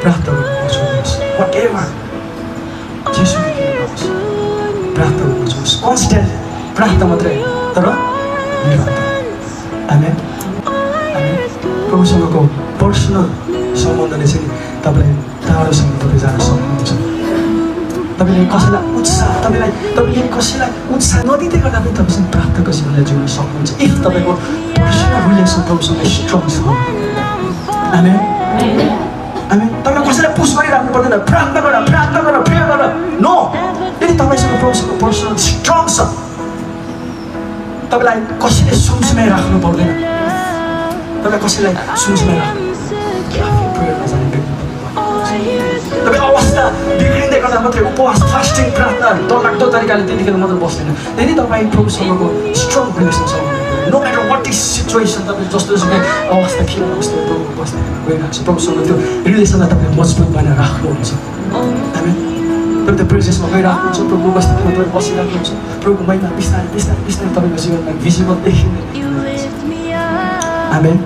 प्रार्थना गर्न छोड्नुहोस् whatever जेसुकै किन नहोस् प्रार्थना गर्न छोड्नुहोस् कन्स्ट्यान्ट प्रार्थना मात्रै तर निरन्तर आमेन आमेन प्रभुसँगको पर्सनल सम्बन्धले चाहिँ तपाईँलाई टाढोसम्म तपाईँ जान सक्नुहुन्छ तपाईँले कसैलाई उत्साह नदिँदै गर्दा पनि तपाईँसँग प्रार्थनाको जीवनलाई जिउन सक्नुहुन्छ इफ तपाईँको पर्सनल रिलेसन प्रभुसँग स्ट्रङ छ आमेन आमेन तपाईँले कसैलाई पुस गरिराख्नु पर्दैन प्रार्थना गर प्रेयर गर नो यदि तपाईँसँग प्रभुसँग पर्सनल स्ट्रङ छ तपाईँलाई कसैले सुमसुमाइ राख्नु पर्दैन तपाईँलाई कसैलाई सुमसुमाइ राख्नु तपाईँ अवस्था बिग्रिँदै गर्दा मात्रै उपवास फास्टिङ प्रार्थना डरलाग्दो तरिकाले त्यतिखेर मात्र बस्दैन यदि तपाईँ प्रभुसँगको स्ट्रङ रिलेसन छ no matter what is situation तपाईँ जस्तोसुकै अवस्था के अवस्था प्रभु बस्दै गइरहेको छ प्रभुसँग त्यो रिलेसनलाई तपाईँ मजबुत बनाएर राख्नुहुन्छ हामी तपाईँ त्यो प्रोसेसमा गइराख्नुहुन्छ प्रभु उपस्थितिमा तपाईँ बसिराख्नुहुन्छ प्रभुको महिमा बिस्तारै तपाईँको जीवनमा भिजिबल देखिने आमेन